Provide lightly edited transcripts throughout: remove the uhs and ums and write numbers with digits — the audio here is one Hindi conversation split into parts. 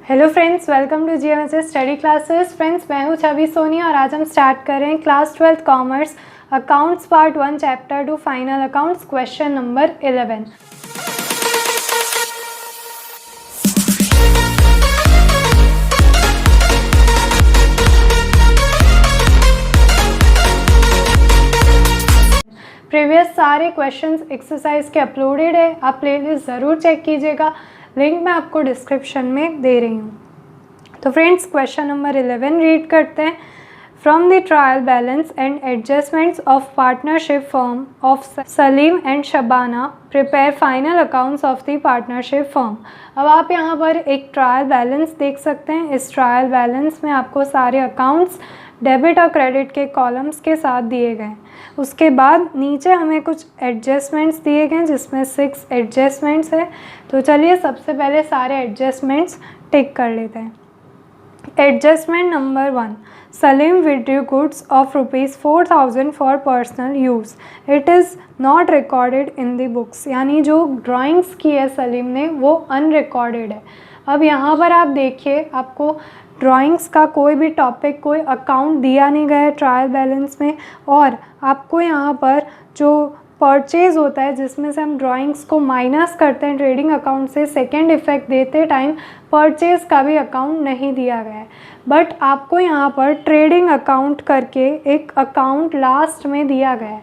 Hello friends, welcome to GMSS study classes. Friends, मैं हूं छवि सोनी और आज हम स्टार्ट कर रहे हैं class 12 commerce accounts part 1 chapter 2 final accounts question number 11। Previous सारे क्वेश्चंस एक्सरसाइज के अपलोडेड है, आप प्लेलिस्ट ज़रूर चेक कीजिएगा, लिंक मैं आपको डिस्क्रिप्शन में दे रही हूँ। तो फ्रेंड्स, क्वेश्चन नंबर 11 रीड करते हैं। From the trial balance and adjustments of partnership firm of Salim and Shabana prepare final accounts of the partnership firm. अब आप यहाँ पर एक ट्रायल बैलेंस देख सकते हैं। इस ट्रायल बैलेंस में आपको सारे अकाउंट्स डेबिट और क्रेडिट के कॉलम्स के साथ दिए गए। उसके बाद नीचे हमें कुछ एडजस्टमेंट्स दिए गए जिसमें 6 एडजस्टमेंट्स है। तो चलिए सबसे पहले सारे एडजस्टमेंट्स टिक कर लेते हैं। Adjustment number 1, Salim withdrew goods of ₹4,000 for personal use, it is not recorded in the books. यानी जो ड्राइंग्स की है सलीम ने वो अनरिकॉर्डेड है। अब यहाँ पर आप देखिए, आपको ड्राइंग्स का कोई भी टॉपिक, कोई अकाउंट दिया नहीं गया है ट्रायल बैलेंस में, और आपको यहाँ पर जो परचेज़ होता है जिसमें से हम ड्राइंग्स को माइनस करते हैं ट्रेडिंग अकाउंट से, सेकेंड इफ़ेक्ट देते टाइम परचेज़ का भी अकाउंट नहीं दिया गया है। बट आपको यहाँ पर ट्रेडिंग अकाउंट करके एक अकाउंट लास्ट में दिया गया है,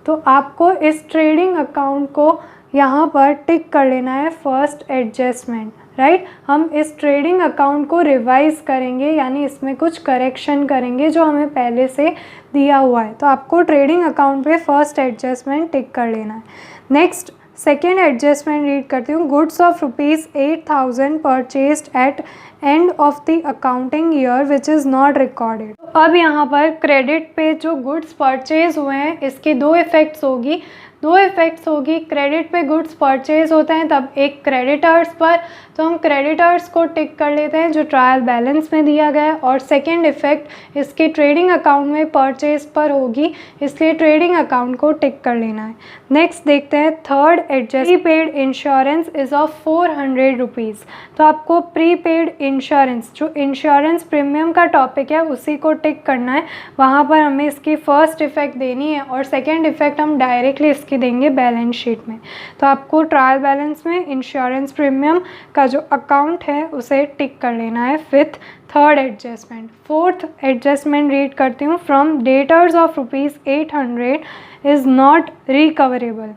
तो आपको इस ट्रेडिंग अकाउंट को यहाँ पर टिक कर लेना है फर्स्ट एडजस्टमेंट, राइट। हम इस ट्रेडिंग अकाउंट को रिवाइज करेंगे, यानी इसमें कुछ करेक्शन करेंगे जो हमें पहले से दिया हुआ है। तो आपको ट्रेडिंग अकाउंट पे फर्स्ट एडजस्टमेंट टिक कर लेना है। नेक्स्ट सेकेंड एडजस्टमेंट रीड करती हूँ। Goods of ₹8,000 purchased at end of the accounting year which is not recorded. अब यहाँ पर क्रेडिट पे जो गुड्स परचेज हुए हैं इसकी दो इफ़ेक्ट्स होगी। क्रेडिट पे गुड्स परचेज होते हैं तब एक क्रेडिटर्स पर, तो हम क्रेडिटर्स को टिक कर लेते हैं जो ट्रायल बैलेंस में दिया गया है, और सेकेंड इफ़ेक्ट इसकी ट्रेडिंग अकाउंट में परचेज पर होगी, इसलिए ट्रेडिंग अकाउंट को टिक कर लेना है। नेक्स्ट देखते हैं third adjust, prepaid insurance is of ₹400। तो आपको प्रीपेड इंश्योरेंस, जो इंश्योरेंस प्रीमियम का टॉपिक है उसी को टिक करना है। वहाँ पर हमें इसकी फ़र्स्ट इफ़ेक्ट देनी है और सेकेंड इफ़ेक्ट हम डायरेक्टली इसकी देंगे बैलेंस शीट में। तो आपको ट्रायल बैलेंस में इंश्योरेंस प्रीमियम का जो अकाउंट है उसे टिक कर लेना है with third adjustment. Fourth adjustment read करती हूँ। From debtors of ₹800 is not recoverable.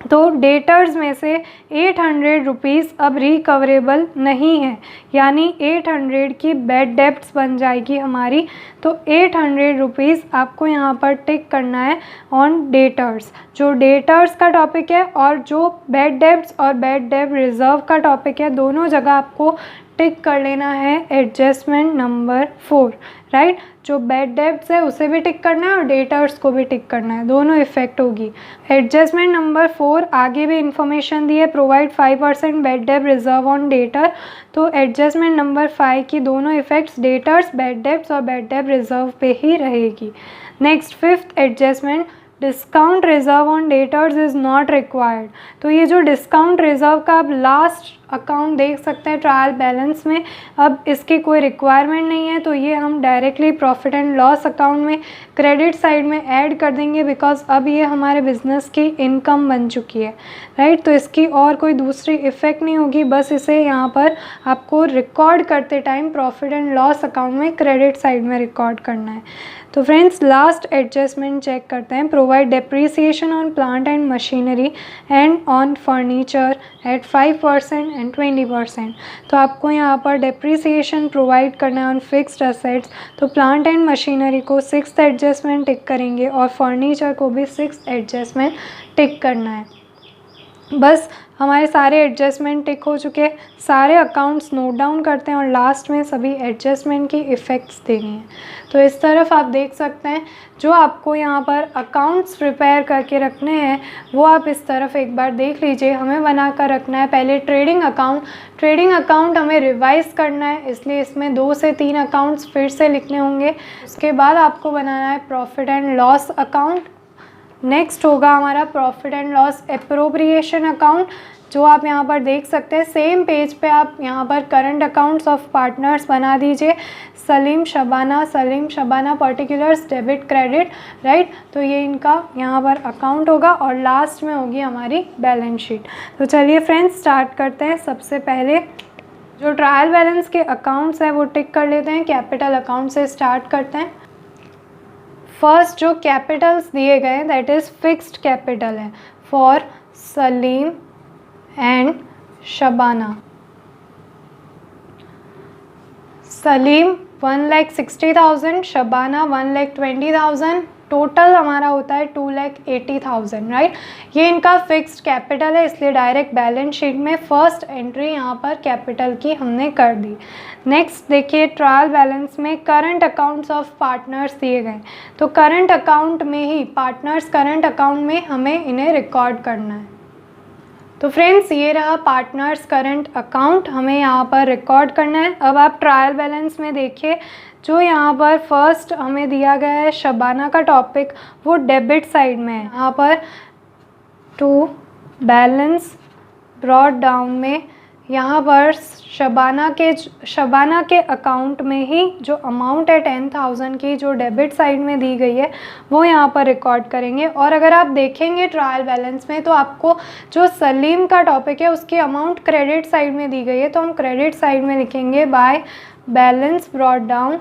तो डेटर्स में से ₹800 अब रिकवरेबल नहीं है, यानी 800 की बैड डेब्ट्स बन जाएगी हमारी। तो ₹800 आपको यहाँ पर टिक करना है ऑन डेटर्स, जो डेटर्स का टॉपिक है, और जो बैड डेब्ट्स और बैड डेब्ट रिजर्व का टॉपिक है दोनों जगह आपको टिक कर लेना है एडजस्टमेंट नंबर 4, राइट। जो बैड डेब्ट्स है उसे भी टिक करना है और डेटर्स को भी टिक करना है, दोनों इफेक्ट होगी। एडजस्टमेंट नंबर 4 आगे भी इंफॉर्मेशन दी है, प्रोवाइड 5% बैड डेब्ट रिजर्व ऑन डेटर। तो एडजस्टमेंट नंबर 5 की दोनों इफेक्ट्स डेटर्स, बैड डेब्ट्स और बैड डेब्ट रिजर्व पे ही रहेगी। Next fifth adjustment, discount reserve on debtors is not required. तो ये जो डिस्काउंट रिजर्व का आप लास्ट अकाउंट देख सकते हैं ट्रायल बैलेंस में, अब इसकी कोई रिक्वायरमेंट नहीं है, तो ये हम directly profit and loss account में क्रेडिट साइड में ऐड कर देंगे, बिकॉज अब ये हमारे बिजनेस की इनकम बन चुकी है, राइट। तो इसकी और कोई दूसरी इफ़ेक्ट नहीं होगी, बस इसे यहाँ पर आपको रिकॉर्ड करते time profit and loss account में क्रेडिट साइड में रिकॉर्ड करना है। तो फ्रेंड्स, लास्ट एडजस्टमेंट चेक करते हैं। Provide depreciation on plant and machinery and on furniture at 5% and 20%। तो आपको यहाँ पर डेप्रीसिएशन प्रोवाइड करना है ऑन फिक्स्ड असेट्स, तो प्लांट एंड मशीनरी को 6th एडजस्टमेंट टिक करेंगे और फर्नीचर को भी 6th एडजस्टमेंट टिक करना है। बस हमारे सारे एडजस्टमेंट टिक हो चुके हैं। सारे अकाउंट्स नोट डाउन करते हैं और लास्ट में सभी एडजस्टमेंट की इफ़ेक्ट्स देनी है। तो इस तरफ आप देख सकते हैं, जो आपको यहाँ पर अकाउंट्स प्रिपेयर करके रखने हैं वो आप इस तरफ एक बार देख लीजिए। हमें बना कर रखना है पहले ट्रेडिंग अकाउंट हमें रिवाइज करना है, इसलिए इसमें 2 से 3 अकाउंट्स फिर से लिखने होंगे। उसके बाद आपको बनाना है profit and loss account. Next होगा हमारा profit and loss appropriation account. जो आप यहाँ पर देख सकते हैं। सेम पेज पे आप यहाँ पर करंट अकाउंट्स ऑफ पार्टनर्स बना दीजिए, Salim Shabana particulars debit credit, right. तो ये इनका यहाँ पर अकाउंट होगा और लास्ट में होगी हमारी बैलेंस शीट। तो चलिए फ्रेंड्स स्टार्ट करते हैं। सबसे पहले जो ट्रायल बैलेंस के अकाउंट्स हैं वो टिक कर लेते हैं। कैपिटल अकाउंट से स्टार्ट करते हैं। फर्स्ट जो कैपिटल्स दिए गए दैट इज़ फिक्स्ड कैपिटल है for Salim and Shabana. Salim 1,60,000, Shabana 1,20,000, total हमारा होता है 2,80,000, राइट। ये इनका फिक्स्ड कैपिटल है, इसलिए डायरेक्ट बैलेंस शीट में फर्स्ट एंट्री यहाँ पर कैपिटल की हमने कर दी। नेक्स्ट देखिए ट्रायल बैलेंस में करंट अकाउंट्स ऑफ पार्टनर्स दिए गए, तो करंट अकाउंट में ही पार्टनर्स करंट अकाउंट में हमें इन्हें रिकॉर्ड करना है। तो फ्रेंड्स ये रहा पार्टनर्स करंट अकाउंट, हमें यहाँ पर रिकॉर्ड करना है। अब आप ट्रायल बैलेंस में देखिए, जो यहाँ पर फर्स्ट हमें दिया गया है शबाना का टॉपिक, वो डेबिट साइड में है। यहाँ पर टू बैलेंस ब्रॉट डाउन में यहाँ पर शबाना के अकाउंट में ही जो अमाउंट है 10,000 की जो डेबिट साइड में दी गई है वो यहाँ पर रिकॉर्ड करेंगे। और अगर आप देखेंगे ट्रायल बैलेंस में तो आपको जो सलीम का टॉपिक है उसकी अमाउंट क्रेडिट साइड में दी गई है, तो हम क्रेडिट साइड में लिखेंगे बाय बैलेंस ब्रॉट डाउन।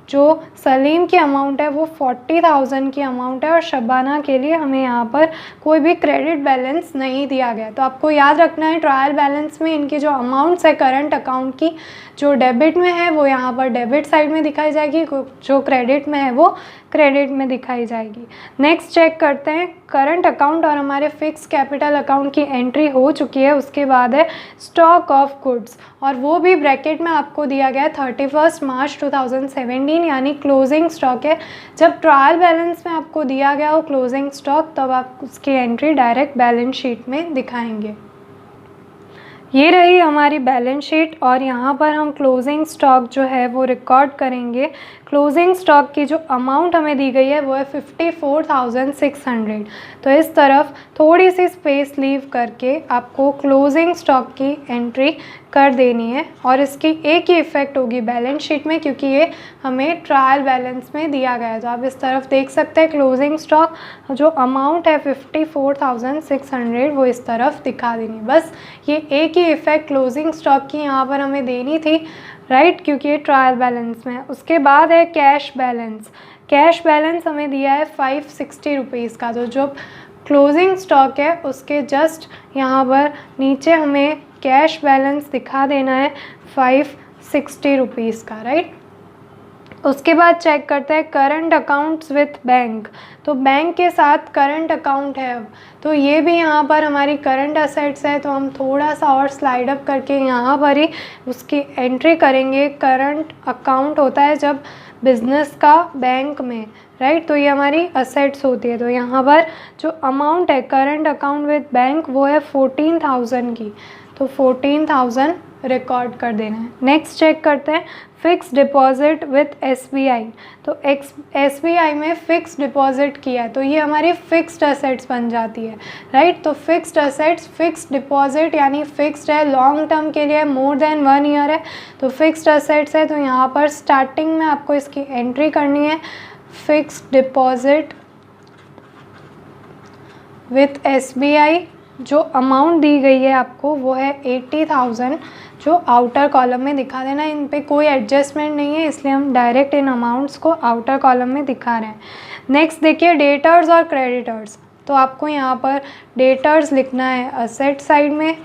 जो सलीम की अमाउंट है वो 40,000 की अमाउंट है और शबाना के लिए हमें यहाँ पर कोई भी क्रेडिट बैलेंस नहीं दिया गया। तो आपको याद रखना है ट्रायल बैलेंस में इनकी जो अमाउंट्स है करंट अकाउंट की, जो डेबिट में है वो यहाँ पर डेबिट साइड में दिखाई जाएगी, जो क्रेडिट में है वो क्रेडिट में दिखाई जाएगी। नेक्स्ट चेक करते हैं, करंट अकाउंट और हमारे फिक्स कैपिटल अकाउंट की एंट्री हो चुकी है। उसके बाद है स्टॉक ऑफ गुड्स, और वो भी ब्रैकेट में आपको दिया गया है 31 मार्च 2017, यानी क्लोजिंग स्टॉक है। जब ट्रायल बैलेंस में आपको दिया गया हो क्लोजिंग स्टॉक, तब आप उसकी एंट्री डायरेक्ट बैलेंस शीट में दिखाएंगे। ये रही हमारी बैलेंस शीट और यहाँ पर हम क्लोजिंग स्टॉक जो है वो रिकॉर्ड करेंगे। क्लोजिंग स्टॉक की जो अमाउंट हमें दी गई है वो है 54,600। तो इस तरफ थोड़ी सी स्पेस लीव करके आपको क्लोजिंग स्टॉक की एंट्री कर देनी है और इसकी एक ही इफ़ेक्ट होगी बैलेंस शीट में, क्योंकि ये हमें ट्रायल बैलेंस में दिया गया है। तो आप इस तरफ देख सकते हैं क्लोजिंग स्टॉक जो अमाउंट है 54,600 वो इस तरफ दिखा देनी। बस ये एक ही इफ़ेक्ट क्लोजिंग स्टॉक की यहाँ पर हमें देनी थी, राइट, क्योंकि ये ट्रायल बैलेंस में है। उसके बाद है कैश बैलेंस। कैश बैलेंस हमें दिया है 560 रुपीज़ का। तो जो क्लोजिंग स्टॉक है उसके जस्ट यहाँ पर नीचे हमें कैश बैलेंस दिखा देना है 560 रुपीज़ का, राइट। उसके बाद चेक करते हैं करंट अकाउंट्स विथ बैंक। तो बैंक के साथ करंट अकाउंट है अब, तो ये भी यहाँ पर हमारी करंट असेट्स है। तो हम थोड़ा सा और स्लाइड अप करके यहाँ पर ही उसकी एंट्री करेंगे। करंट अकाउंट होता है जब बिजनेस का बैंक में, राइट, तो ये हमारी असेट्स होती है। तो यहाँ पर जो अमाउंट है करंट अकाउंट विथ बैंक वो है 14,000 की, तो 14,000 रिकॉर्ड कर देना है। नेक्स्ट चेक करते हैं फिक्स डिपॉजिट विथ SBI। तो SBI में फ़िक्स डिपॉजिट किया है तो ये हमारी फ़िक्स्ड असेट्स बन जाती है, राइट। तो फिक्स्ड असेट्स फिक्स्ड डिपॉजिट यानी फिक्स्ड है, लॉन्ग टर्म के लिए मोर देन 1 ईयर है, तो फिक्स्ड असेट्स है। तो यहाँ पर स्टार्टिंग में आपको इसकी एंट्री करनी है फिक्स्ड डिपॉजिट विथ SBI। जो अमाउंट दी गई है आपको वो है 80,000, जो आउटर कॉलम में दिखा देना। इन पे कोई एडजस्टमेंट नहीं है, इसलिए हम डायरेक्ट इन अमाउंट्स को आउटर कॉलम में दिखा रहे हैं। नेक्स्ट देखिए डेटर्स और क्रेडिटर्स। तो आपको यहाँ पर डेटर्स लिखना है असेट साइड में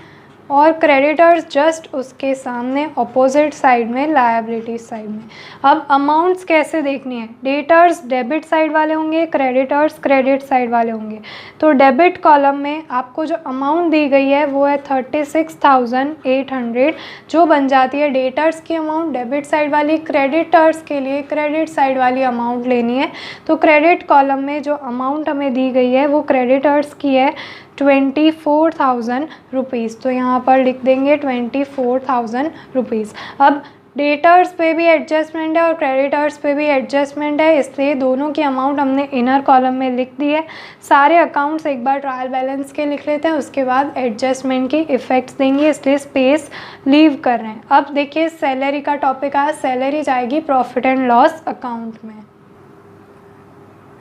और क्रेडिटर्स जस्ट उसके सामने अपोजिट साइड में लायबिलिटी साइड में। अब अमाउंट्स कैसे देखनी है, डेटर्स डेबिट साइड वाले होंगे, क्रेडिटर्स क्रेडिट साइड वाले होंगे। तो डेबिट कॉलम में आपको जो अमाउंट दी गई है वो है 36,800, जो बन जाती है डेटर्स की अमाउंट डेबिट साइड वाली। क्रेडिटर्स के लिए क्रेडिट साइड वाली अमाउंट लेनी है। तो क्रेडिट कॉलम में जो अमाउंट हमें दी गई है वो क्रेडिटर्स की है 24,000 रुपीज़। तो यहाँ पर लिख देंगे 24,000 रुपीज़। अब डेटर्स पे भी एडजस्टमेंट है और क्रेडिटर्स पे भी एडजस्टमेंट है, इसलिए दोनों की अमाउंट हमने इनर कॉलम में लिख दी है। सारे अकाउंट्स एक बार ट्रायल बैलेंस के लिख लेते हैं, उसके बाद एडजस्टमेंट की इफ़ेक्ट्स देंगे, इसलिए स्पेस लीव कर रहे हैं। अब देखिए सैलरी का टॉपिक आया, सैलरी जाएगी प्रॉफिट एंड लॉस अकाउंट में।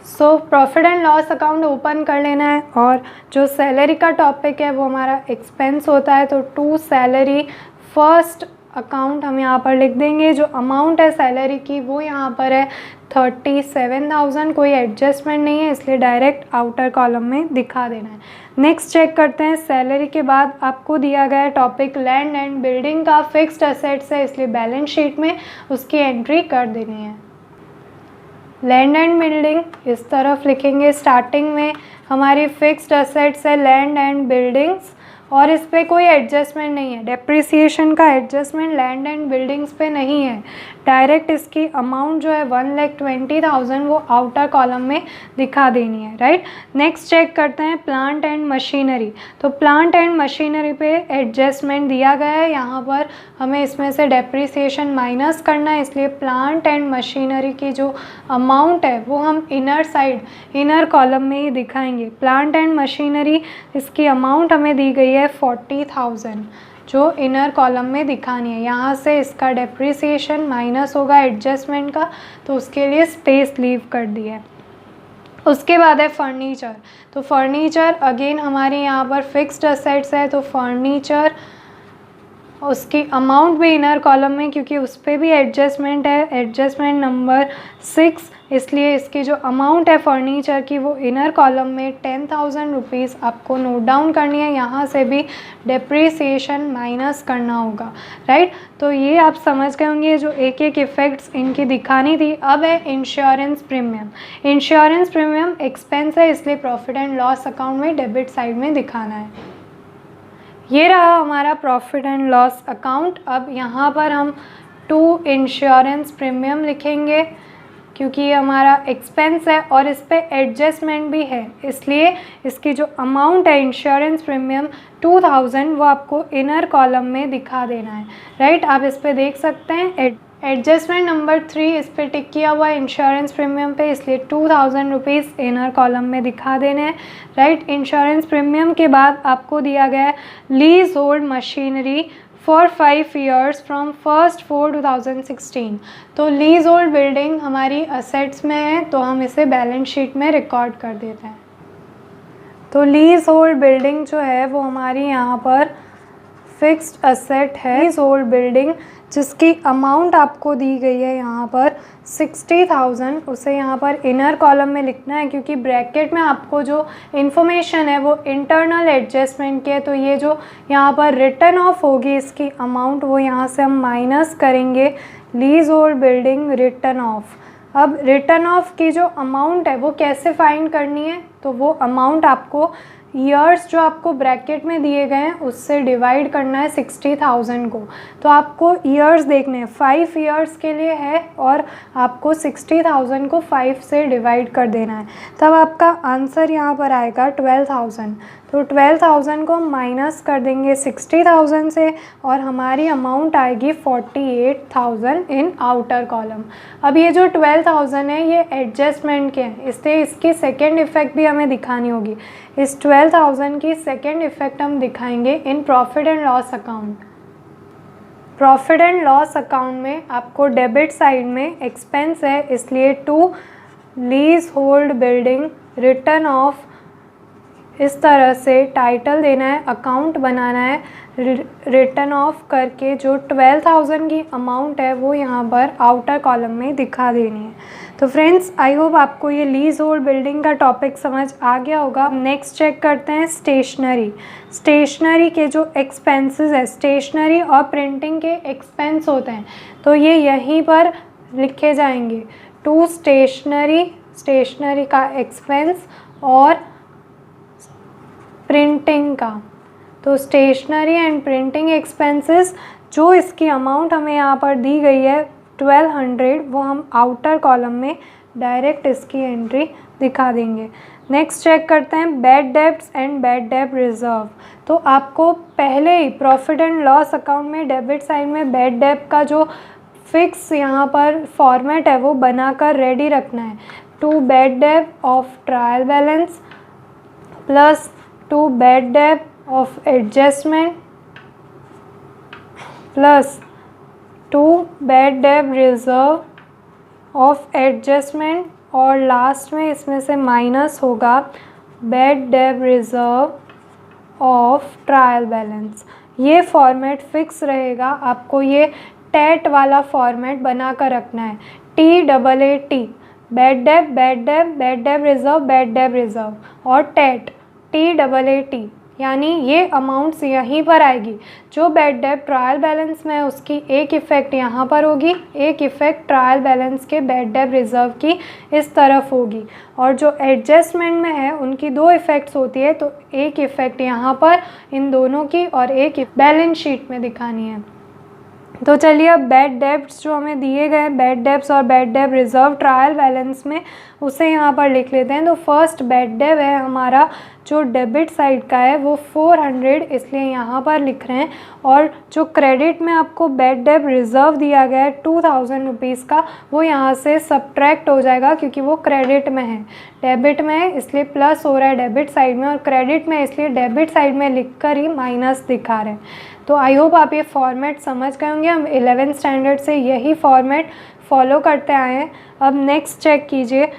So profit and loss account open कर लेना है और जो सैलरी का टॉपिक है वो हमारा एक्सपेंस होता है, तो टू सैलरी फर्स्ट अकाउंट हम यहाँ पर लिख देंगे। जो अमाउंट है सैलरी की वो यहाँ पर है 37,000, कोई एडजस्टमेंट नहीं है, इसलिए डायरेक्ट आउटर कॉलम में दिखा देना है। नेक्स्ट चेक करते हैं, सैलरी के बाद आपको दिया गया है टॉपिक लैंड एंड बिल्डिंग का, फिक्स्ड असेट्स है, इसलिए बैलेंस शीट में उसकी एंट्री कर देनी है। लैंड एंड बिल्डिंग इस तरफ लिखेंगे, स्टार्टिंग में हमारी फिक्स्ड असेट्स है लैंड एंड बिल्डिंग्स और इस पर कोई एडजस्टमेंट नहीं है, डेप्रिसिएशन का एडजस्टमेंट लैंड एंड बिल्डिंग्स पे नहीं है। डायरेक्ट इसकी अमाउंट जो है 1,20,000 वो आउटर कॉलम में दिखा देनी है, राइट। नेक्स्ट चेक करते हैं प्लांट एंड मशीनरी, तो प्लांट एंड मशीनरी पे एडजस्टमेंट दिया गया है, यहाँ पर हमें इसमें से डेप्रिसिएशन माइनस करना है, इसलिए प्लांट एंड मशीनरी की जो अमाउंट है वो हम इनर साइड इनर कॉलम में ही दिखाएंगे। प्लांट एंड मशीनरी इसकी अमाउंट हमें दी गई है 40,000 जो इनर कॉलम में दिखानी है। यहाँ से इसका डेप्रिसिएशन माइनस होगा एडजस्टमेंट का, तो उसके लिए स्पेस लीव कर दी है। उसके बाद है फर्नीचर, तो फर्नीचर अगेन हमारी यहाँ पर फिक्स्ड असेट्स है, तो फर्नीचर उसकी अमाउंट भी इनर कॉलम में, क्योंकि उस पर भी एडजस्टमेंट है, एडजस्टमेंट नंबर 6, इसलिए इसकी जो अमाउंट है फर्नीचर की वो इनर कॉलम में 10,000 रुपीज़ आपको नोट डाउन करनी है। यहाँ से भी डेप्रिसिएशन माइनस करना होगा, राइट। तो ये आप समझ गए होंगे जो एक एक इफ़ेक्ट्स इनकी दिखानी थी। अब है insurance premium, insurance premium expense है, इसलिए प्रॉफिट एंड लॉस अकाउंट में डेबिट साइड में दिखाना है। ये रहा हमारा प्रॉफिट एंड लॉस अकाउंट। अब यहाँ पर हम टू इंश्योरेंस प्रीमियम लिखेंगे, क्योंकि ये हमारा एक्सपेंस है और इस पर एडजस्टमेंट भी है, इसलिए इसकी जो अमाउंट है इंश्योरेंस प्रीमियम 2,000 वो आपको इनर कॉलम में दिखा देना है, राइट। आप इस पर देख सकते हैं एडजस्टमेंट नंबर 3 इस पर टिक किया हुआ है इंश्योरेंस प्रीमियम पे, इसलिए 2,000 रुपीज़ इनर कॉलम में दिखा देने हैं, राइट। इंश्योरेंस प्रीमियम के बाद आपको दिया गया है lease hold machinery for 5 years from 1/4/2016। तो लीज होल्ड बिल्डिंग हमारी असेट्स में है, तो हम इसे बैलेंस शीट में रिकॉर्ड कर देते हैं। तो लीज होल्ड बिल्डिंग जो है वो हमारी यहाँ पर फिक्स्ड असेट है, लीज होल्ड बिल्डिंग जिसकी अमाउंट आपको दी गई है यहाँ पर 60,000, उसे यहाँ पर इनर कॉलम में लिखना है, क्योंकि ब्रैकेट में आपको जो इन्फॉर्मेशन है वो इंटरनल एडजस्टमेंट की है। तो ये जो यहाँ पर रिटर्न ऑफ होगी इसकी अमाउंट, वो यहाँ से हम माइनस करेंगे lease hold building written of. अब रिटर्न ऑफ की जो अमाउंट है वो कैसे फाइंड करनी है, तो वो अमाउंट आपको ईयर्स जो आपको ब्रैकेट में दिए गए हैं उससे डिवाइड करना है 60,000 को। तो आपको ईयर्स देखने हैं, 5 ईयर्स के लिए है और आपको 60,000 को 5 से डिवाइड कर देना है, तब आपका आंसर यहाँ पर आएगा 12,000। तो 12,000 को माइनस कर देंगे 60,000 से और हमारी अमाउंट आएगी 48,000 इन आउटर कॉलम। अब ये जो 12,000 है ये एडजस्टमेंट के हैं, इसलिए इसकी सेकेंड इफ़ेक्ट भी हमें दिखानी होगी। इस 12,000 की सेकेंड इफ़ेक्ट हम दिखाएंगे in profit and loss account. Profit and loss account में आपको डेबिट साइड में एक्सपेंस है, इसलिए to leasehold building written off, इस तरह से टाइटल देना है, अकाउंट बनाना है, रिटर्न ऑफ करके जो 12,000 की अमाउंट है वो यहाँ पर आउटर कॉलम में दिखा देनी है। तो फ्रेंड्स आई होप आपको ये लीज होल्ड बिल्डिंग का टॉपिक समझ आ गया होगा। नेक्स्ट चेक करते हैं स्टेशनरी। स्टेशनरी के जो एक्सपेंसेस है, स्टेशनरी और प्रिंटिंग के एक्सपेंस होते हैं, तो ये यहीं पर लिखे जाएंगे। टू स्टेशनरी, स्टेशनरी का एक्सपेंस और प्रिंटिंग का, तो स्टेशनरी एंड प्रिंटिंग एक्सपेंसेस जो इसकी अमाउंट हमें यहाँ पर दी गई है 1200, वो हम आउटर कॉलम में डायरेक्ट इसकी एंट्री दिखा देंगे। नेक्स्ट चेक करते हैं बैड डेब्ट्स एंड बैड डेब्ट रिजर्व। तो आपको पहले ही प्रॉफिट एंड लॉस अकाउंट में डेबिट साइड में बैड डेब्ट का जो फिक्स यहाँ पर फॉर्मेट है वो बनाकर रेडी रखना है। 2 bad debt of trial balance plus 2 bad debt of adjustment plus 2 bad debt reserve of adjustment, और लास्ट में इसमें से माइनस होगा bad debt reserve of trial balance. ये फॉर्मेट फिक्स रहेगा, आपको ये टेट वाला फॉर्मेट बना कर रखना है। TAAT bad debt bad debt bad debt reserve bad debt reserve और टेट TAAT, यानी ये अमाउंट्स यहीं पर आएगी। जो बेड डेब ट्रायल बैलेंस में है उसकी एक इफ़ेक्ट यहाँ पर होगी, एक इफ़ेक्ट ट्रायल बैलेंस के बेड डेब रिजर्व की इस तरफ होगी, और जो एडजस्टमेंट में है उनकी 2 इफ़ेक्ट्स होती है, तो एक इफ़ेक्ट यहाँ पर इन दोनों की और एक बैलेंस शीट में दिखानी है। तो चलिए अब बेड डेब्ट्स जो हमें दिए गए बेड डेब्ट्स और bed debt reserve trial balance में, उसे यहाँ पर लिख लेते हैं। तो फर्स्ट बेड डेब है हमारा जो डेबिट साइड का है वो 400, इसलिए यहाँ पर लिख रहे हैं, और जो क्रेडिट में आपको बेड डेब रिज़र्व दिया गया है 2000 रुपीज़ का, वो यहाँ से सब्ट्रैक्ट हो जाएगा क्योंकि वो क्रेडिट में है। डेबिट में है इसलिए प्लस हो रहा है डेबिट साइड में, और क्रेडिट में इसलिए डेबिट साइड में लिख कर ही माइनस दिखा रहे हैं। तो आई होप आप ये फॉर्मेट समझ गए होंगे। हम 11th स्टैंडर्ड से यही फॉर्मेट फॉलो करते आए हैं। अब नेक्स्ट चेक कीजिए,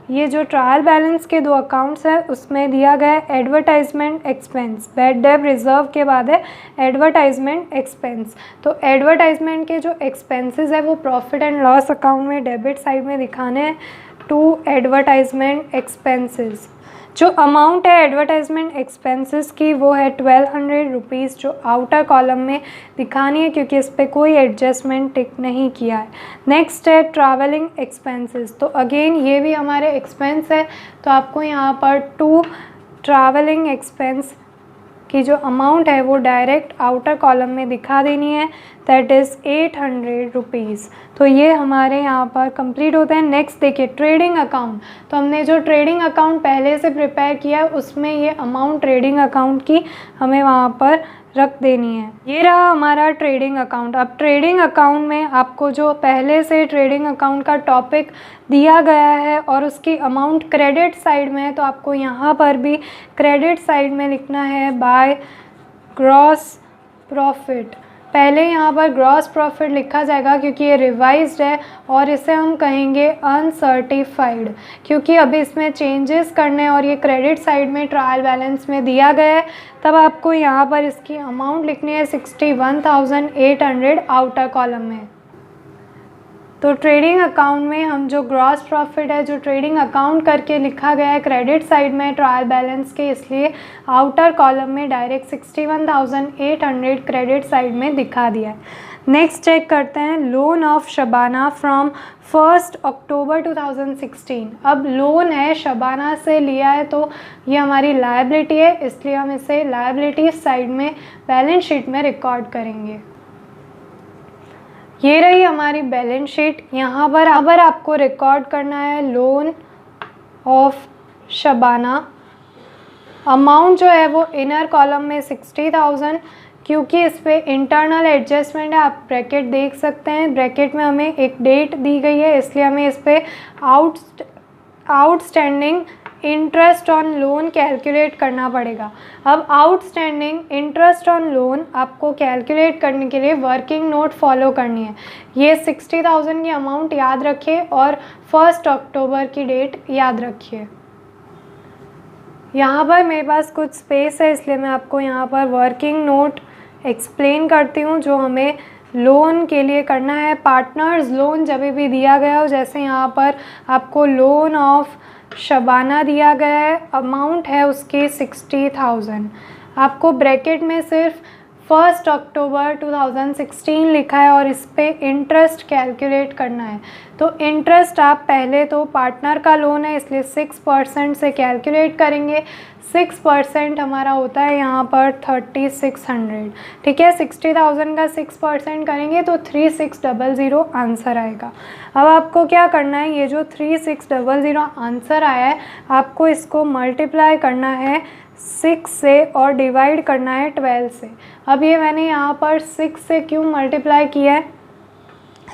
ये जो ट्रायल बैलेंस के 2 अकाउंट्स है उसमें दिया गया है advertisement expense, bed debt reserve के बाद है एडवर्टाइजमेंट एक्सपेंस। तो एडवर्टाइजमेंट के जो एक्सपेंसेस है वो प्रॉफिट एंड लॉस अकाउंट में डेबिट साइड में दिखाने हैं, टू एडवर्टाइजमेंट एक्सपेंसेस। जो अमाउंट है एडवर्टाइजमेंट एक्सपेंसेस की वो है 1200 रुपीज़, जो आउटर कॉलम में दिखानी है क्योंकि इस पर कोई एडजस्टमेंट टिक नहीं किया है। नेक्स्ट है ट्रैवलिंग एक्सपेंसेस, तो अगेन ये भी हमारे एक्सपेंस है, तो आपको यहाँ पर 2 ट्रैवलिंग एक्सपेंस की जो अमाउंट है वो डायरेक्ट आउटर कॉलम में दिखा देनी है, दैट इज़ 800 रुपीज़। तो ये हमारे यहाँ पर कंप्लीट होते हैं। नेक्स्ट देखिए ट्रेडिंग अकाउंट, तो हमने जो ट्रेडिंग अकाउंट पहले से प्रिपेयर किया है उसमें ये अमाउंट ट्रेडिंग अकाउंट की हमें वहाँ पर रख देनी है। ये रहा हमारा ट्रेडिंग अकाउंट। अब ट्रेडिंग अकाउंट में आपको जो पहले से ट्रेडिंग अकाउंट का टॉपिक दिया गया है और उसकी अमाउंट क्रेडिट साइड में है, तो आपको यहाँ पर भी क्रेडिट साइड में लिखना है बाय ग्रॉस प्रॉफिट। पहले यहाँ पर ग्रॉस प्रॉफिट लिखा जाएगा क्योंकि ये रिवाइज्ड है, और इसे हम कहेंगे अनसर्टिफाइड क्योंकि अभी इसमें चेंजेस करने और ये क्रेडिट साइड में ट्रायल बैलेंस में दिया गया है। तब आपको यहाँ पर इसकी अमाउंट लिखनी है 61,800 आउटर कॉलम में। तो ट्रेडिंग अकाउंट में हम जो ग्रॉस प्रॉफिट है जो ट्रेडिंग अकाउंट करके लिखा गया है क्रेडिट साइड में ट्रायल बैलेंस के, इसलिए आउटर कॉलम में डायरेक्ट 61,800 क्रेडिट साइड में दिखा दिया है। नेक्स्ट चेक करते हैं लोन ऑफ शबाना फ्रॉम 1 अक्टूबर 2016। अब लोन है शबाना से लिया है तो ये हमारी लायबिलिटी है, इसलिए हम इसे लायबिलिटी साइड में बैलेंस शीट में रिकॉर्ड करेंगे। ये रही हमारी बैलेंस शीट। यहाँ पर अगर आपको रिकॉर्ड करना है लोन ऑफ शबाना, अमाउंट जो है वो इनर कॉलम में 60,000, क्योंकि इस पर इंटरनल एडजस्टमेंट है, आप ब्रैकेट देख सकते हैं, ब्रैकेट में हमें एक डेट दी गई है इसलिए हमें इस पर outstanding interest on loan calculate करना पड़ेगा। अब आउटस्टैंडिंग इंटरेस्ट ऑन लोन आपको कैलकुलेट करने के लिए वर्किंग नोट फॉलो करनी है। ये 60,000 की अमाउंट याद रखिए और 1 अक्टूबर की डेट याद रखिए। यहाँ पर मेरे पास कुछ स्पेस है इसलिए मैं आपको यहाँ पर वर्किंग नोट एक्सप्लेन करती हूँ जो हमें लोन के लिए करना है। पार्टनर्स लोन जब भी दिया गया हो, जैसे यहाँ पर आपको लोन ऑफ शबाना दिया गया है, अमाउंट है उसकी 60,000, आपको ब्रैकेट में सिर्फ 1 अक्टूबर 2016 लिखा है और इस पे इंटरेस्ट कैलकुलेट करना है। तो इंटरेस्ट आप पहले तो पार्टनर का लोन है इसलिए 6% से कैलकुलेट करेंगे। 6% हमारा होता है यहाँ पर 3600, ठीक है। 60,000 का 6% करेंगे तो 3600 आंसर आएगा। अब आपको क्या करना है, ये जो 3600 आंसर आया है आपको इसको मल्टीप्लाई करना है 6 से और डिवाइड करना है 12 से। अब ये मैंने यहाँ पर 6 से क्यों मल्टीप्लाई किया है,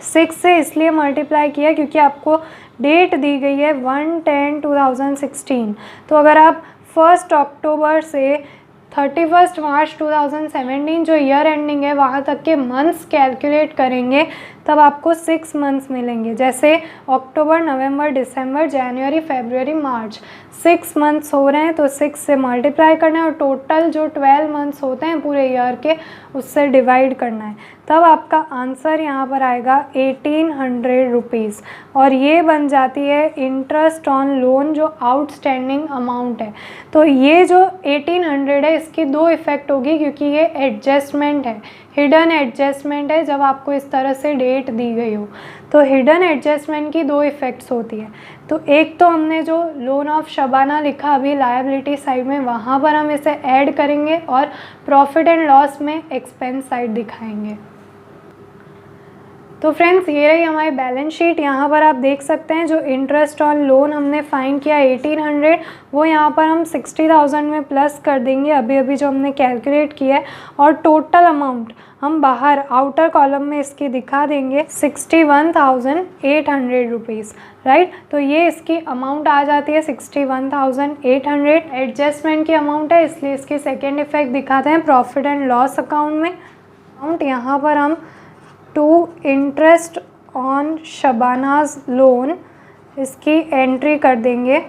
6 से इसलिए मल्टीप्लाई किया क्योंकि आपको डेट दी गई है 1/10/2016। तो अगर आप 1 अक्टूबर से 31 मार्च 2017 जो ईयर एंडिंग है वहाँ तक के मंथ्स कैलकुलेट करेंगे तब आपको 6 मंथ्स मिलेंगे। जैसे अक्टूबर, नवंबर, दिसंबर, जनवरी, फरवरी, मार्च 6 मंथ्स हो रहे हैं तो 6 से मल्टीप्लाई करना है और टोटल जो 12 मंथ्स होते हैं पूरे ईयर के उससे डिवाइड करना है। तब आपका आंसर यहाँ पर आएगा 1800 रुपीज़ और ये बन जाती है इंटरेस्ट ऑन लोन जो आउटस्टैंडिंग अमाउंट है। तो ये जो 1800 है इसकी 2 इफ़ेक्ट होगी क्योंकि ये एडजस्टमेंट है, हिडन एडजस्टमेंट है जब आपको इस तरह से डेट दी गई हो। तो हिडन एडजस्टमेंट की 2 इफ़ेक्ट्स होती है। तो एक तो हमने जो लोन ऑफ शबाना लिखा अभी लायबिलिटी साइड में वहाँ पर हम इसे ऐड करेंगे और प्रॉफिट एंड लॉस में एक्सपेंस साइड दिखाएंगे। तो फ्रेंड्स ये रही हमारी बैलेंस शीट। यहाँ पर आप देख सकते हैं जो इंटरेस्ट ऑन लोन हमने फाइंड किया 1800 वो यहाँ पर हम 60,000 में प्लस कर देंगे अभी अभी जो हमने कैलकुलेट किया है और टोटल अमाउंट हम बाहर आउटर कॉलम में इसकी दिखा देंगे 61,800 रुपीज़, राइट। तो ये इसकी अमाउंट आ जाती है 61,800। एडजस्टमेंट की अमाउंट है इसलिए इसकी सेकेंड इफेक्ट दिखाते हैं प्रॉफिट एंड लॉस अकाउंट में। अमाउंट यहाँ पर हम टू इंटरेस्ट ऑन शबानाज लोन इसकी एंट्री कर देंगे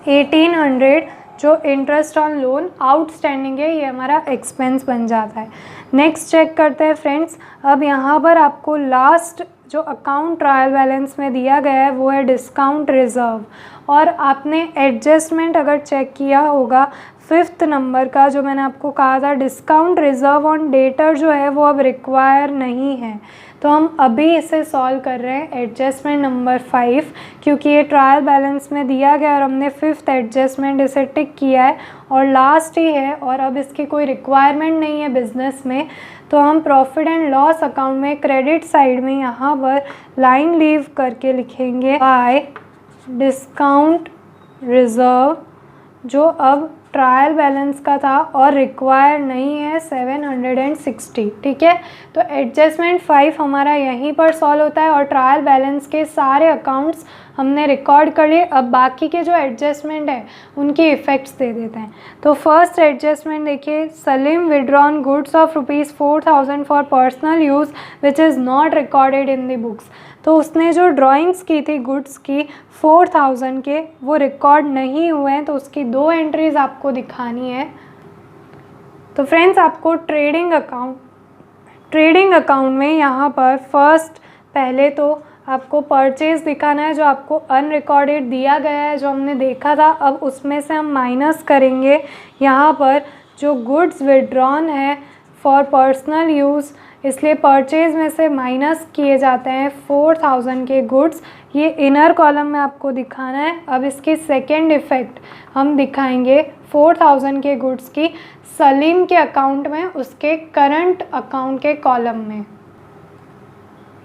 1800 जो इंटरेस्ट ऑन लोन आउटस्टैंडिंग है ये हमारा एक्सपेंस बन जाता है। नेक्स्ट चेक करते हैं फ्रेंड्स। अब यहाँ पर आपको लास्ट जो अकाउंट ट्रायल बैलेंस में दिया गया है वो है डिस्काउंट रिज़र्व और आपने एडजस्टमेंट अगर चेक किया होगा 5th नंबर का जो मैंने आपको कहा था डिस्काउंट रिज़र्व ऑन डेटर जो है वो अब रिक्वायर नहीं है। तो हम अभी इसे सॉल्व कर रहे हैं एडजस्टमेंट नंबर 5 क्योंकि ये ट्रायल बैलेंस में दिया गया और हमने 5th एडजस्टमेंट इसे टिक किया है और लास्ट ही है और अब इसकी कोई रिक्वायरमेंट नहीं है बिजनेस में। तो हम प्रॉफिट एंड लॉस अकाउंट में क्रेडिट साइड में यहाँ पर लाइन लीव करके लिखेंगे बाय डिस्काउंट रिज़र्व जो अब ट्रायल बैलेंस का था और रिक्वायर नहीं है 760, ठीक है। तो एडजस्टमेंट 5 हमारा यहीं पर सॉल्व होता है और ट्रायल बैलेंस के सारे अकाउंट्स हमने रिकॉर्ड कर लिए। अब बाकी के जो एडजस्टमेंट है उनकी इफ़ेक्ट्स दे देते हैं। तो फर्स्ट एडजस्टमेंट देखिए Salim withdrawn goods of ₹4,000 for personal use which is not recorded in the books. तो उसने जो ड्राइंग्स की थी गुड्स की 4,000 के वो रिकॉर्ड नहीं हुए हैं तो उसकी 2 एंट्रीज आपको दिखानी है। तो फ्रेंड्स आपको ट्रेडिंग अकाउंट में यहाँ पर फर्स्ट पहले तो आपको परचेज़ दिखाना है जो आपको अनरिकॉर्डेड दिया गया है जो हमने देखा था। अब उसमें से हम माइनस करेंगे यहाँ पर जो गुड्स विड्रॉन है फॉर पर्सनल यूज़ इसलिए परचेज़ में से माइनस किए जाते हैं 4,000 के गुड्स। ये इनर कॉलम में आपको दिखाना है। अब इसकी सेकेंड इफ़ेक्ट हम दिखाएंगे 4,000 के गुड्स की सलीम के अकाउंट में उसके करंट अकाउंट के कॉलम में।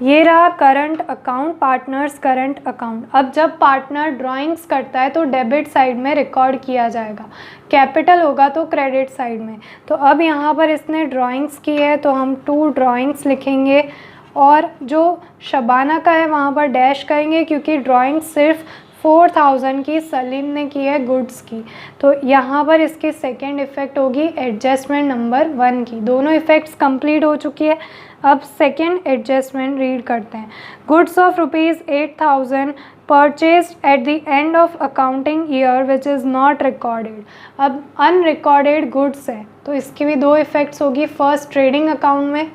ये रहा current account, partners current account. अब जब पार्टनर ड्राइंग्स करता है तो डेबिट साइड में रिकॉर्ड किया जाएगा, कैपिटल होगा तो क्रेडिट साइड में। तो अब यहाँ पर इसने ड्राइंग्स की है तो हम 2 ड्राइंग्स लिखेंगे और जो शबाना का है वहाँ पर डैश करेंगे क्योंकि ड्राइंग सिर्फ 4,000 की सलीम ने की है गुड्स की। तो यहाँ पर इसकी सेकेंड इफ़ेक्ट होगी एडजस्टमेंट नंबर 1 की। दोनों इफ़ेक्ट्स कंप्लीट हो चुकी है। अब सेकेंड एडजस्टमेंट रीड करते हैं। Goods of ₹8,000 purchased at the end of accounting year which is not recorded. अब अनरिकॉर्डेड गुड्स है तो इसकी भी 2 इफ़ेक्ट्स होगी फर्स्ट ट्रेडिंग अकाउंट में।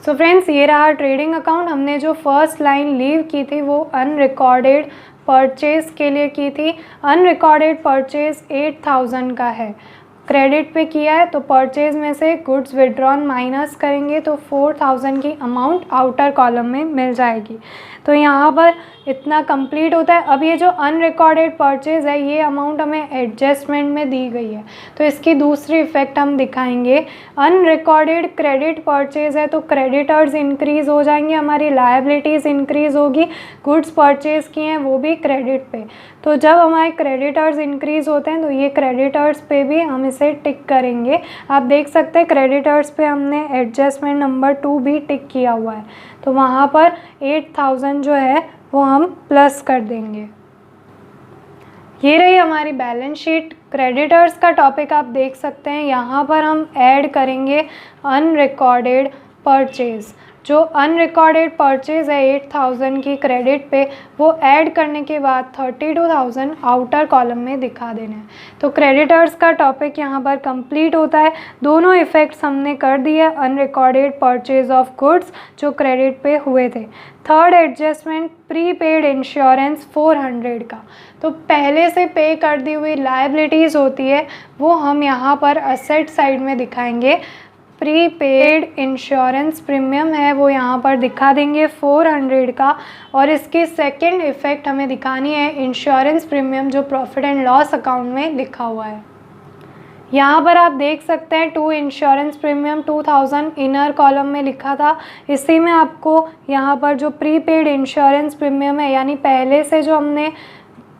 सो फ्रेंड्स ये रहा ट्रेडिंग अकाउंट। हमने जो फर्स्ट लाइन लीव की थी वो अनरिकॉर्डेड परचेज़ के लिए की थी। अनरिकॉर्डेड परचेज़ 8,000 का है, क्रेडिट पे किया है तो परचेज़ में से गुड्स विड्रॉन माइनस करेंगे तो 4,000 की अमाउंट आउटर कॉलम में मिल जाएगी। तो यहाँ पर इतना कंप्लीट होता है। अब ये जो अनरिकॉर्डेड परचेज़ है ये अमाउंट हमें एडजस्टमेंट में दी गई है तो इसकी दूसरी इफ़ेक्ट हम दिखाएंगे। अनरिकॉर्डेड क्रेडिट परचेज़ है तो क्रेडिटर्स इंक्रीज़ हो जाएंगे, हमारी लायबिलिटीज़ इंक्रीज़ होगी। गुड्स परचेज़ की हैं वो भी क्रेडिट पे। तो जब हमारे क्रेडिटर्स इंक्रीज़ होते हैं तो ये क्रेडिटर्स पे भी हम से टिक करेंगे। आप देख सकते हैं क्रेडिटर्स पे हमने एडजस्टमेंट नंबर 2 भी टिक किया हुआ है, तो वहाँ पर 8000 जो है वो हम प्लस कर देंगे। ये रही हमारी बैलेंस शीट। क्रेडिटर्स का टॉपिक आप देख सकते हैं, यहाँ पर हम ऐड करेंगे अनरिकॉर्डेड परचेज़। जो अनरिकॉर्डेड परचेज़ है 8000 की क्रेडिट पे, वो ऐड करने के बाद 32,000 आउटर कॉलम में दिखा देना है। तो क्रेडिटर्स का टॉपिक यहाँ पर कंप्लीट होता है। दोनों इफ़ेक्ट्स हमने कर दिए अनरिकॉर्डेड परचेज़ ऑफ गुड्स जो क्रेडिट पे हुए थे। थर्ड एडजस्टमेंट प्रीपेड इंश्योरेंस 400 का, तो पहले से पे कर दी हुई लायबिलिटीज़ होती है वो हम यहाँ पर असेट साइड में दिखाएंगे। प्रीपेड इंश्योरेंस प्रीमियम है वो यहाँ पर दिखा देंगे 400 का, और इसकी सेकंड इफ़ेक्ट हमें दिखानी है इंश्योरेंस प्रीमियम जो प्रॉफिट एंड लॉस अकाउंट में लिखा हुआ है। यहाँ पर आप देख सकते हैं 2 इंश्योरेंस प्रीमियम 2000 इनर कॉलम में लिखा था। इसी में आपको यहाँ पर जो प्रीपेड इंश्योरेंस प्रीमियम है यानी पहले से जो हमने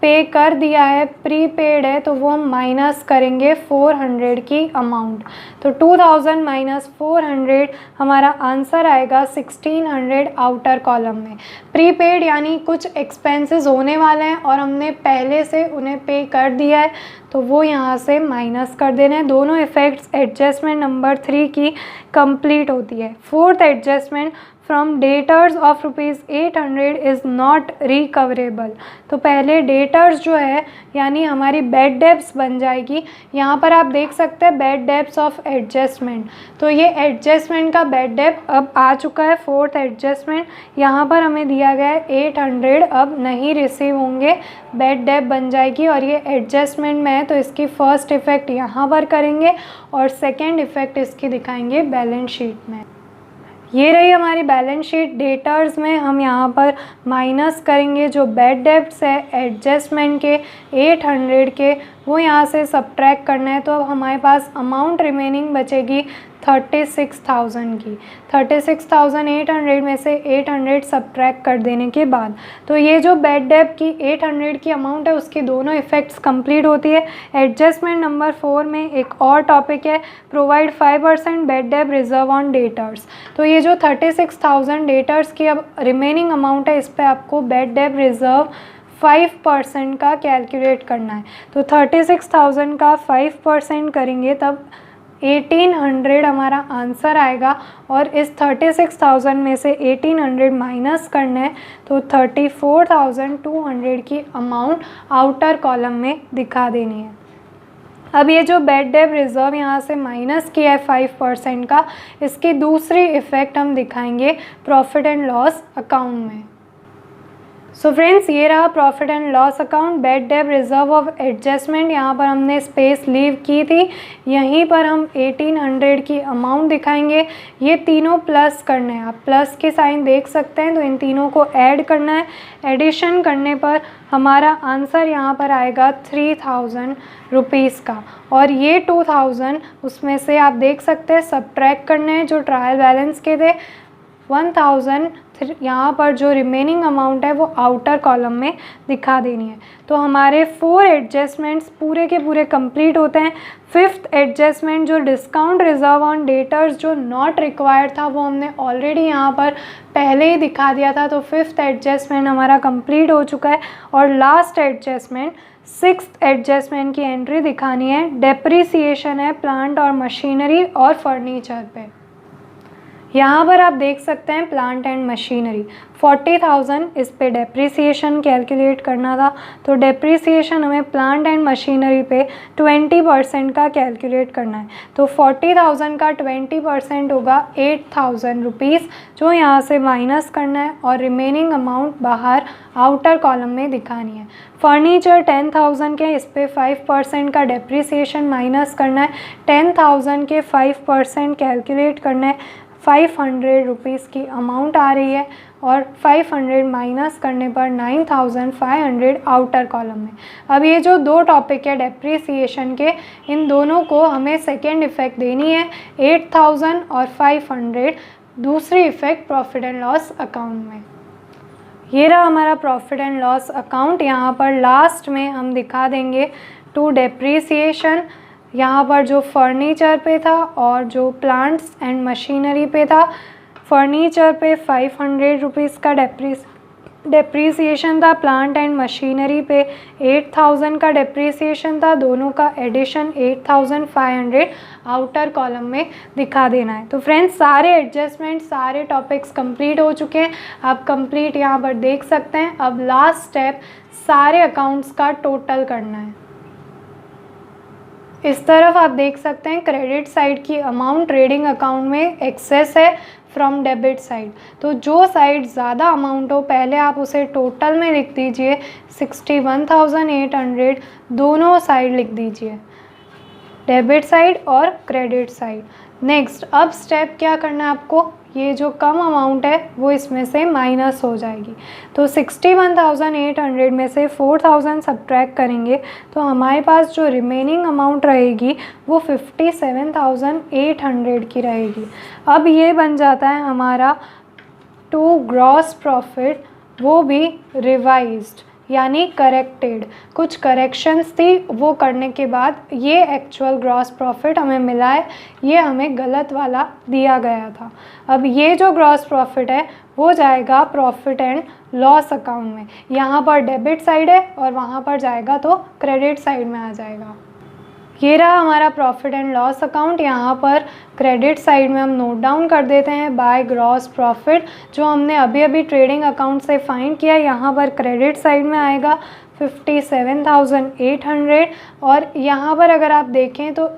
पे कर दिया है प्रीपेड है, तो वो हम माइनस करेंगे 400 की अमाउंट। तो 2000 माइनस 400 हमारा आंसर आएगा 1600 आउटर कॉलम में। प्रीपेड यानी कुछ एक्सपेंसेस होने वाले हैं और हमने पहले से उन्हें पे कर दिया है, तो वो यहाँ से माइनस कर देने हैं। दोनों इफ़ेक्ट्स एडजस्टमेंट नंबर 3 की कंप्लीट होती है। Fourth adjustment from debtors of ₹800 is not recoverable. तो पहले डेटर्स जो है यानी हमारी बैड डेब्ट्स बन जाएगी। यहाँ पर आप देख सकते हैं बैड डेब्ट्स ऑफ एडजस्टमेंट, तो ये एडजस्टमेंट का बैड डेब्ट अब आ चुका है। फोर्थ एडजस्टमेंट यहाँ पर हमें दिया गया है 800 अब नहीं रिसीव होंगे, बैड डेब्ट बन जाएगी और ये एडजस्टमेंट में है, तो इसकी फर्स्ट इफ़ेक्ट यहाँ पर करेंगे और सेकेंड इफ़ेक्ट इसकी दिखाएंगे बैलेंस शीट में। ये रही हमारी बैलेंस शीट। डेटर्स में हम यहाँ पर माइनस करेंगे जो बैड डेब्ट्स है एडजस्टमेंट के 800 के, वो यहाँ से सब्ट्रैक्ट करना है। तो अब हमारे पास अमाउंट रिमेनिंग बचेगी 36,000 की। 36,800 में से 800 सब्ट्रैक्ट कर देने के बाद, तो ये जो बैड डेब्ट की 800 की अमाउंट है उसकी दोनों इफ़ेक्ट्स कंप्लीट होती है। एडजस्टमेंट नंबर 4 में एक और टॉपिक है प्रोवाइड 5% बैड डेब्ट रिजर्व ऑन डेटर्स। तो ये जो 36,000 डेटर्स की अब रिमेनिंग अमाउंट है, इस पर आपको बैड डेब्ट रिजर्व 5% का कैलकुलेट करना है। तो 36,000 का 5% करेंगे तब 1800 हमारा आंसर आएगा, और इस 36,000 में से 1800 माइनस करना है तो 34,200 की अमाउंट आउटर कॉलम में दिखा देनी है। अब ये जो बैड डेब्ट रिज़र्व यहाँ से माइनस किया है 5% का, इसकी दूसरी इफ़ेक्ट हम दिखाएंगे प्रॉफिट एंड लॉस अकाउंट में। सो फ्रेंड्स, ये रहा profit and loss account. Bad डेब्ट रिजर्व ऑफ एडजस्टमेंट, यहाँ पर हमने स्पेस लीव की थी, यहीं पर हम 1800 की अमाउंट दिखाएंगे। ये तीनों प्लस करने हैं, आप प्लस के साइन देख सकते हैं, तो इन तीनों को ऐड करना है। एडिशन करने पर हमारा आंसर यहाँ पर आएगा 3000 रुपीज़ का, और ये 2000 उसमें से आप देख सकते हैं सब्ट्रैक्ट करने हैं जो ट्रायल बैलेंस के थे। 1000 यहाँ पर जो रिमेनिंग अमाउंट है वो आउटर कॉलम में दिखा देनी है। तो हमारे 4 एडजस्टमेंट्स पूरे के पूरे कंप्लीट होते हैं। फिफ्थ एडजस्टमेंट जो डिस्काउंट रिजर्व ऑन डेटर्स जो नॉट रिक्वायर्ड था वो हमने ऑलरेडी यहाँ पर पहले ही दिखा दिया था, तो फिफ्थ एडजस्टमेंट हमारा कंप्लीट हो चुका है। और लास्ट एडजस्टमेंट, सिक्स्थ एडजस्टमेंट की एंट्री दिखानी है। डेप्रिसिएशन है प्लांट और मशीनरी और फर्नीचर पे। यहाँ पर आप देख सकते हैं प्लांट एंड मशीनरी 40,000, इस पे डेप्रिसिएशन कैलकुलेट करना था, तो डेप्रिसिएशन हमें प्लांट एंड मशीनरी पे 20% का कैलकुलेट करना है। तो 40,000 का 20% होगा 8,000 रुपीज़, जो यहाँ से माइनस करना है और रिमेनिंग अमाउंट बाहर आउटर कॉलम में दिखानी है। फर्नीचर 10,000 के, इस पे 5% का डेप्रिसिएशन माइनस करना है। 10,000 के 5% कैलकुलेट करना है। 500 रुपीज़ की अमाउंट आ रही है और 500 माइनस करने पर 9,500 आउटर कॉलम में। अब ये जो दो टॉपिक है डेप्रिसिएशन के, इन दोनों को हमें सेकेंड इफ़ेक्ट देनी है 8,000 और 500, दूसरी effect profit and loss account में। ये रहा हमारा प्रॉफिट एंड लॉस अकाउंट। यहाँ पर लास्ट में हम दिखा देंगे टू डेप्रिसिएशन, यहाँ पर जो फर्नीचर पे था और जो प्लांट्स एंड मशीनरी पे था। फर्नीचर पे 500 रुपीज़ का डेप्रीसिएशन था, प्लांट एंड मशीनरी पे 8000 का डेप्रीसिएशन था, दोनों का एडिशन 8500 आउटर कॉलम में दिखा देना है। तो फ्रेंड्स सारे एडजस्टमेंट, सारे टॉपिक्स कंप्लीट हो चुके हैं, आप कंप्लीट यहाँ पर देख सकते हैं। अब लास्ट स्टेप सारे अकाउंट्स का टोटल करना है। इस तरफ आप देख सकते हैं क्रेडिट साइड की अमाउंट ट्रेडिंग अकाउंट में एक्सेस है फ्रॉम डेबिट साइड। तो जो साइड ज़्यादा अमाउंट हो पहले आप उसे टोटल में लिख दीजिए, 61,800 दोनों साइड लिख दीजिए, डेबिट साइड और क्रेडिट साइड। नेक्स्ट अब स्टेप क्या करना है आपको, ये जो कम अमाउंट है वो इसमें से माइनस हो जाएगी। तो 61,800 में से 4,000 सब्ट्रैक्ट करेंगे तो हमारे पास जो रिमेनिंग अमाउंट रहेगी वो 57,800 की रहेगी। अब ये बन जाता है हमारा टू ग्रॉस प्रॉफिट, वो भी रिवाइज्ड यानी करेक्टेड। कुछ करेक्शंस थी वो करने के बाद ये एक्चुअल ग्रॉस प्रॉफिट हमें मिला है, ये हमें गलत वाला दिया गया था। अब ये जो ग्रॉस प्रॉफिट है वो जाएगा प्रॉफिट एंड लॉस अकाउंट में। यहाँ पर डेबिट साइड है और वहाँ पर जाएगा तो क्रेडिट साइड में आ जाएगा। ये रहा हमारा प्रॉफिट एंड लॉस अकाउंट। यहाँ पर क्रेडिट साइड में हम नोट डाउन कर देते हैं बाय ग्रॉस प्रॉफिट, जो हमने अभी अभी ट्रेडिंग अकाउंट से फाइंड किया। यहाँ पर क्रेडिट साइड में आएगा 57,800 और यहाँ पर अगर आप देखें तो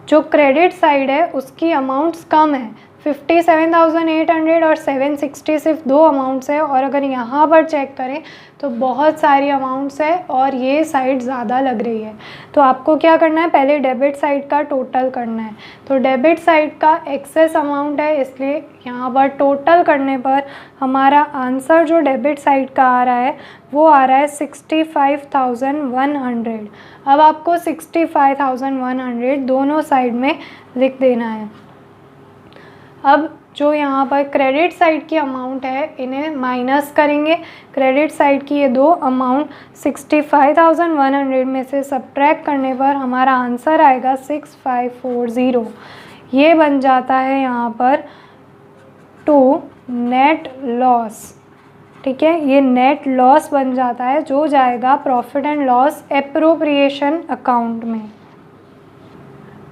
जो क्रेडिट साइड है उसकी अमाउंट्स कम है, 57,800 और 760 सिर्फ दो अमाउंट्स है। और अगर यहाँ पर चेक करें तो बहुत सारी अमाउंट्स है और ये साइड ज़्यादा लग रही है। तो आपको क्या करना है, पहले डेबिट साइड का टोटल करना है। तो डेबिट साइड का एक्सेस अमाउंट है, इसलिए यहाँ पर टोटल करने पर हमारा आंसर जो डेबिट साइड का आ रहा है वो आ रहा है 65,100। अब आपको 65,100 दोनों साइड में लिख देना है। अब जो यहाँ पर क्रेडिट साइड की अमाउंट है इन्हें माइनस करेंगे। क्रेडिट साइड की ये दो अमाउंट 65,100 में से सब्ट्रैक्ट करने पर हमारा आंसर आएगा 6540। ये बन जाता है यहाँ पर टू नेट लॉस। ठीक है, ये नेट लॉस बन जाता है जो जाएगा profit and loss appropriation account में।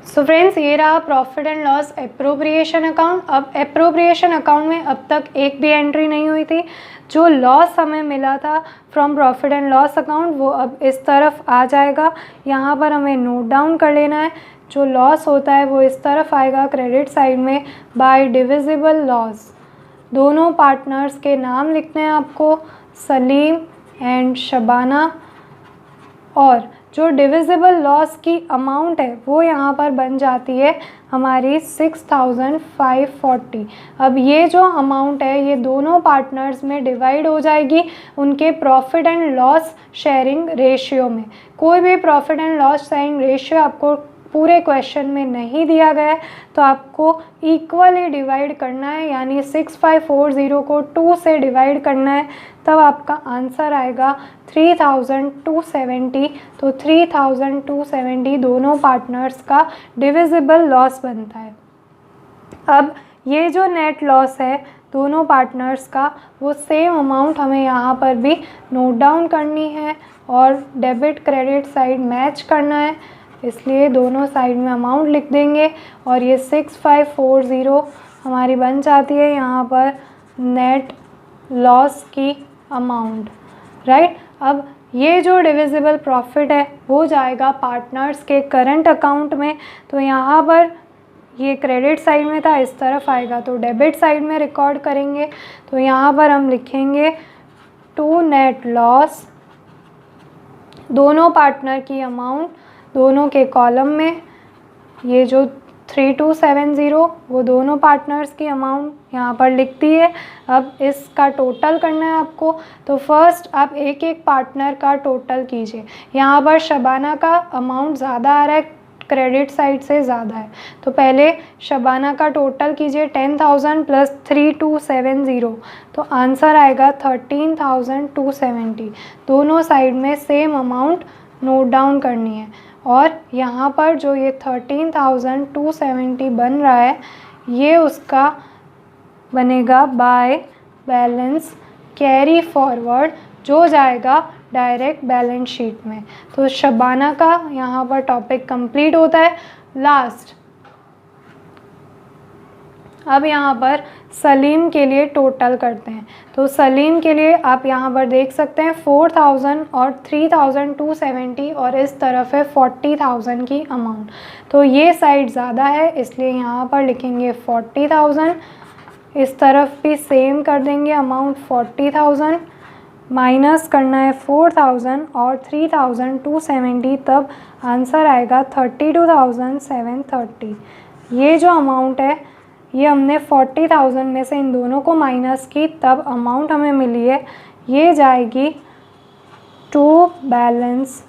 सो फ्रेंड्स ये रहा profit and loss appropriation account. अब एप्रोप्रिएशन अकाउंट में अब तक एक भी एंट्री नहीं हुई थी। जो लॉस हमें मिला था from profit and loss account वो अब इस तरफ आ जाएगा। यहाँ पर हमें नोट डाउन कर लेना है, जो लॉस होता है वो इस तरफ आएगा क्रेडिट साइड में बाय डिविजिबल लॉस। दोनों पार्टनर्स के नाम लिखने हैं आपको, सलीम एंड शबाना। और जो डिविजिबल लॉस की अमाउंट है वो यहाँ पर बन जाती है हमारी 6,540। अब ये जो अमाउंट है ये दोनों पार्टनर्स में डिवाइड हो जाएगी उनके profit and loss sharing ratio में। कोई भी profit and loss sharing ratio आपको पूरे क्वेश्चन में नहीं दिया गया है, तो आपको इक्वली डिवाइड करना है, यानी 6540 को 2 से डिवाइड करना है, तब आपका आंसर आएगा 3,270। तो 3,270 दोनों पार्टनर्स का डिविजिबल लॉस बनता है। अब ये जो नेट लॉस है दोनों पार्टनर्स का वो सेम अमाउंट हमें यहाँ पर भी नोट डाउन करनी है और डेबिट क्रेडिट साइड मैच करना है, इसलिए दोनों साइड में अमाउंट लिख देंगे और ये 6540 हमारी बन जाती है यहाँ पर नेट लॉस की अमाउंट, राइट। अब ये जो डिविजिबल प्रॉफिट है वो जाएगा पार्टनर्स के करंट अकाउंट में। तो यहाँ पर ये क्रेडिट साइड में था, इस तरफ आएगा तो डेबिट साइड में रिकॉर्ड करेंगे। तो यहाँ पर हम लिखेंगे टू नेट लॉस, दोनों पार्टनर की अमाउंट दोनों के कॉलम में, ये जो 3270 वो दोनों पार्टनर्स की अमाउंट यहाँ पर लिख दी है। अब इसका टोटल करना है आपको, तो फर्स्ट आप एक एक पार्टनर का टोटल कीजिए। यहाँ पर शबाना का अमाउंट ज़्यादा आ रहा है, क्रेडिट साइड से ज़्यादा है, तो पहले शबाना का टोटल कीजिए 10,000 प्लस 3270, तो आंसर आएगा 13,270। दोनों साइड में सेम अमाउंट नोट डाउन करनी है और यहाँ पर जो ये 13,270 बन रहा है ये उसका बनेगा बाय बैलेंस कैरी फॉरवर्ड, जो जाएगा डायरेक्ट बैलेंस शीट में। तो शबाना का यहाँ पर टॉपिक कंप्लीट होता है। लास्ट अब यहाँ पर सलीम के लिए टोटल करते हैं। तो सलीम के लिए आप यहाँ पर देख सकते हैं 4,000 और 3,270 और इस तरफ है 40,000 की अमाउंट। तो ये साइड ज़्यादा है इसलिए यहाँ पर लिखेंगे 40,000, इस तरफ भी सेम कर देंगे अमाउंट 40,000, माइनस करना है 4,000 और 3,270, तब आंसर आएगा 32,730। ये जो अमाउंट है ये हमने 40,000 में से इन दोनों को माइनस की, तब अमाउंट हमें मिली है, ये जाएगी to balance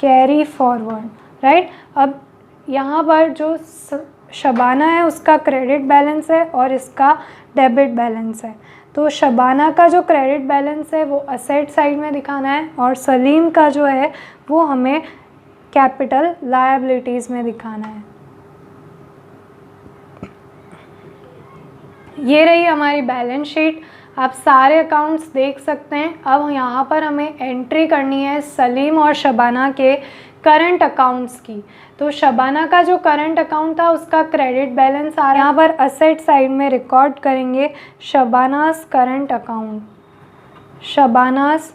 carry forward, right. अब यहाँ पर जो शबाना है उसका क्रेडिट बैलेंस है और इसका डेबिट बैलेंस है। तो शबाना का जो क्रेडिट बैलेंस है वो असेट साइड में दिखाना है और सलीम का जो है वो हमें कैपिटल लायबिलिटीज़ में दिखाना है। ये रही हमारी बैलेंस शीट, आप सारे अकाउंट्स देख सकते हैं। अब यहाँ पर हमें एंट्री करनी है सलीम और शबाना के करंट अकाउंट्स की। तो शबाना का जो करंट अकाउंट था उसका क्रेडिट बैलेंस आ रहा है, यहाँ पर असेट साइड में रिकॉर्ड करेंगे शबानास करंट अकाउंट, शबानास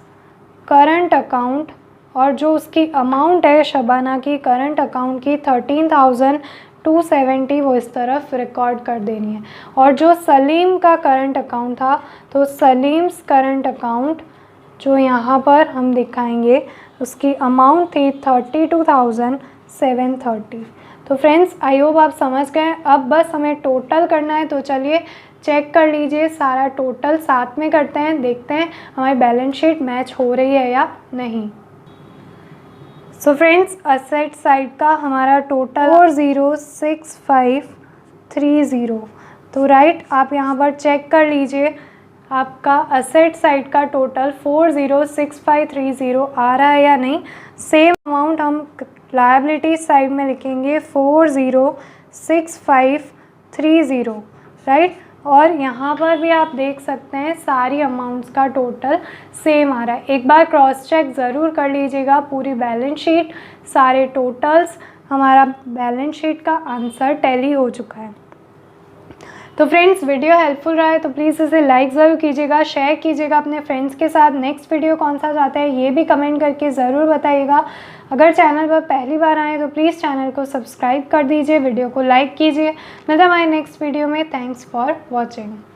करंट अकाउंट, और जो उसकी अमाउंट है शबाना की करंट अकाउंट की 13,270 वो इस तरफ रिकॉर्ड कर देनी है। और जो सलीम का करंट अकाउंट था तो सलीम्स करंट अकाउंट जो यहाँ पर हम दिखाएंगे उसकी अमाउंट थी 32,730। तो फ्रेंड्स आई होप आप समझ गए। अब बस हमें टोटल करना है, तो चलिए चेक कर लीजिए, सारा टोटल साथ में करते हैं, देखते हैं हमारी बैलेंस शीट मैच हो रही है या नहीं। सो फ्रेंड्स असेट साइड का हमारा टोटल 406530। तो राइट आप यहाँ पर चेक कर लीजिए आपका असेट साइड का टोटल 406530 आ रहा है या नहीं। सेम अमाउंट हम लायबिलिटी साइड में लिखेंगे 406530, राइट। और यहाँ पर भी आप देख सकते हैं सारी अमाउंट्स का टोटल सेम आ रहा है। एक बार क्रॉस चेक ज़रूर कर लीजिएगा पूरी बैलेंस शीट, सारे टोटल्स, हमारा बैलेंस शीट का आंसर टैली हो चुका है। तो फ्रेंड्स वीडियो हेल्पफुल रहा है तो प्लीज़ इसे लाइक ज़रूर कीजिएगा, शेयर कीजिएगा अपने फ्रेंड्स के साथ। नेक्स्ट वीडियो कौन सा चाहते हैं ये भी कमेंट करके ज़रूर बताइएगा। अगर चैनल पर पहली बार आए तो प्लीज़ चैनल को सब्सक्राइब कर दीजिए, वीडियो को लाइक कीजिए। मिलता है हमारे नेक्स्ट वीडियो में। Thanks for watching.